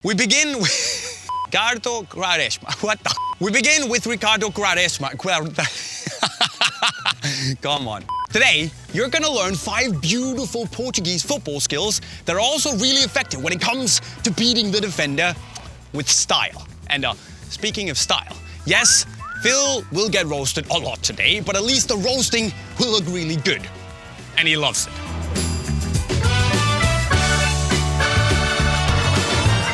We begin with Ricardo Quaresma. What the? We begin with Ricardo Quaresma. Come on. Today, you're gonna learn 5 beautiful Portuguese football skills that are also really effective when it comes to beating the defender with style. And speaking of style, yes, Phil will get roasted a lot today, but at least the roasting will look really good. And he loves it.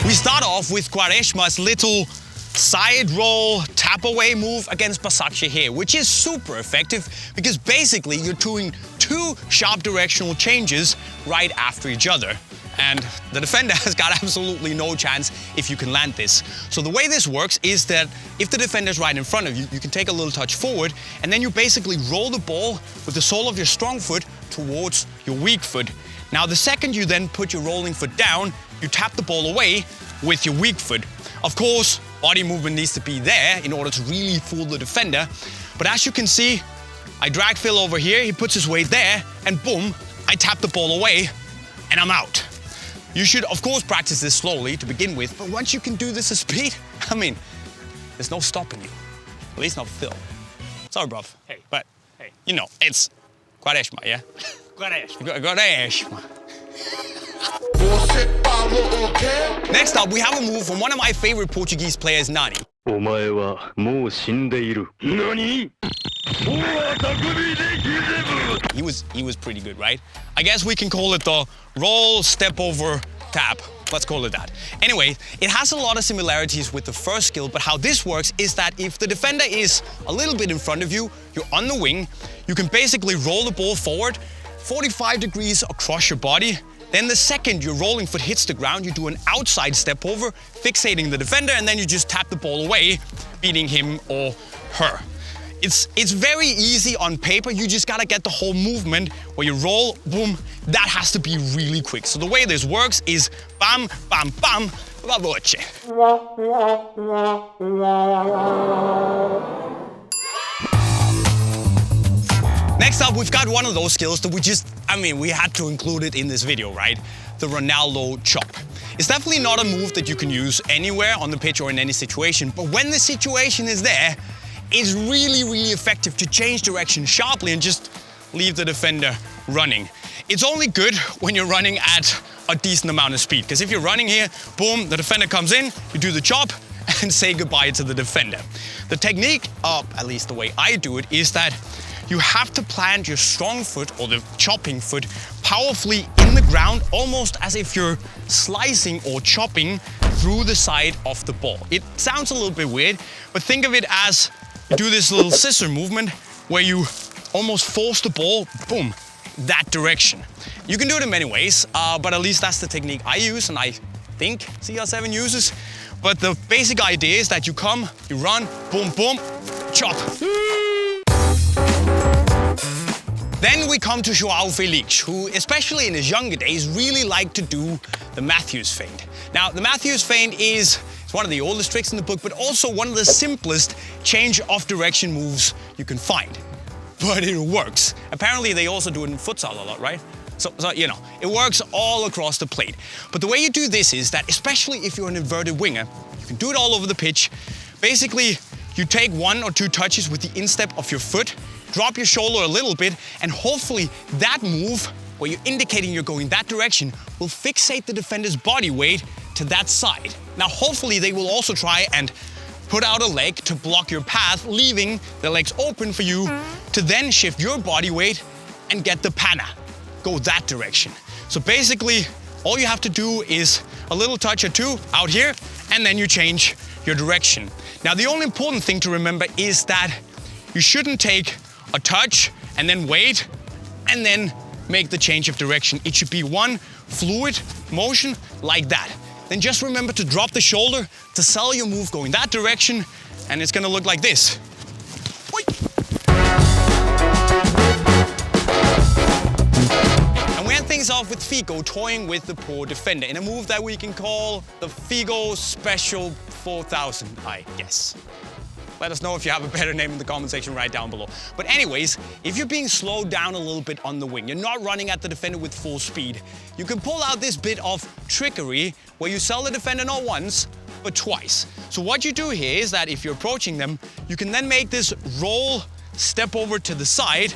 We start off with Quaresma's little side roll tap away move against Versace here, which is super effective because basically you're doing 2 sharp directional changes right after each other. And the defender has got absolutely no chance if you can land this. So the way this works is that if the defender's right in front of you, you can take a little touch forward and then you basically roll the ball with the sole of your strong foot towards your weak foot. Now the second you then put your rolling foot down, you tap the ball away with your weak foot. Of course, body movement needs to be there in order to really fool the defender. But as you can see, I drag Phil over here, he puts his weight there, and boom, I tap the ball away, and I'm out. You should, of course, practice this slowly to begin with, but once you can do this at speed, I mean, there's no stopping you. At least not Phil. Sorry, bruv. Hey. But, Hey. you know, it's Quaresma, yeah? Quaresma. Next up, we have a move from one of my favorite Portuguese players, Nani. He was pretty good, right? I guess we can call it the roll, step over, tap. Let's call it that. Anyway, it has a lot of similarities with the first skill, but how this works is that if the defender is a little bit in front of you, you're on the wing, you can basically roll the ball forward 45 degrees across your body. Then the second your rolling foot hits the ground, you do an outside step over, fixating the defender, and then you just tap the ball away, beating him or her. It's very easy on paper, you just gotta get the whole movement where you roll, boom, that has to be really quick. So the way this works is bam, bam, bam, la voce. Next up, we've got one of those skills that we had to include it in this video, right? The Ronaldo chop. It's definitely not a move that you can use anywhere on the pitch or in any situation, but when the situation is there, it's really, really effective to change direction sharply and just leave the defender running. It's only good when you're running at a decent amount of speed, because if you're running here, boom, the defender comes in, you do the chop, and say goodbye to the defender. The technique, at least the way I do it, is that you have to plant your strong foot or the chopping foot powerfully in the ground, almost as if you're slicing or chopping through the side of the ball. It sounds a little bit weird, but think of it as you do this little scissor movement where you almost force the ball, boom, that direction. You can do it in many ways, but at least that's the technique I use and I think CR7 uses. But the basic idea is that you come, you run, boom, boom, chop. Then we come to Joao Felix, who, especially in his younger days, really liked to do the Matthews feint. Now, the Matthews feint it's one of the oldest tricks in the book, but also one of the simplest change of direction moves you can find. But it works. Apparently, they also do it in futsal a lot, right? So, you know, it works all across the plate. But the way you do this is that, especially if you're an inverted winger, you can do it all over the pitch. Basically, you take 1 or 2 touches with the instep of your foot, drop your shoulder a little bit, and hopefully that move, where you're indicating you're going that direction, will fixate the defender's body weight to that side. Now, hopefully they will also try and put out a leg to block your path, leaving the legs open for you to then shift your body weight and get the panna, go that direction. So basically, all you have to do is a little touch or 2 out here, and then you change your direction. Now, the only important thing to remember is that you shouldn't take a touch and then wait and then make the change of direction. It should be one fluid motion like that. Then just remember to drop the shoulder to sell your move going that direction, and it's gonna look like this. And we end things off with Fico toying with the poor defender in a move that we can call the Figo Special 4000, I guess. Let us know if you have a better name in the comment section right down below. But anyways, if you're being slowed down a little bit on the wing, you're not running at the defender with full speed, you can pull out this bit of trickery where you sell the defender not once, but twice. So what you do here is that if you're approaching them, you can then make this roll, step over to the side,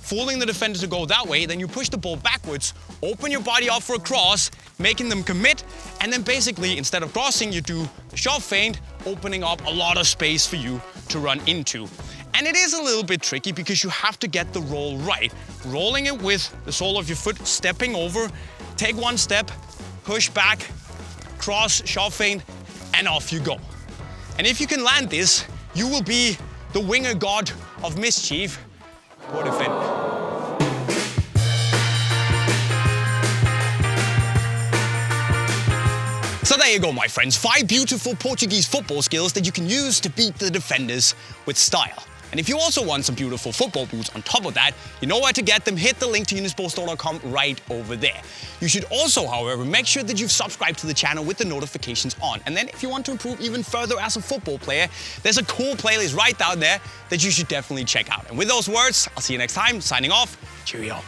fooling the defender to go that way, then you push the ball backwards, open your body up for a cross, making them commit, and then basically, instead of crossing, you do the shove feint, opening up a lot of space for you to run into. And it is a little bit tricky because you have to get the roll right. Rolling it with the sole of your foot, stepping over, take one step, push back, cross, shove feint, and off you go. And if you can land this, you will be the winger god of mischief. Poor defender. So there you go, my friends. 5 beautiful Portuguese football skills that you can use to beat the defenders with style. And if you also want some beautiful football boots on top of that, you know where to get them. Hit the link to unisportstore.com right over there. You should also, however, make sure that you've subscribed to the channel with the notifications on. And then if you want to improve even further as a football player, there's a cool playlist right down there that you should definitely check out. And with those words, I'll see you next time. Signing off. Cheerio.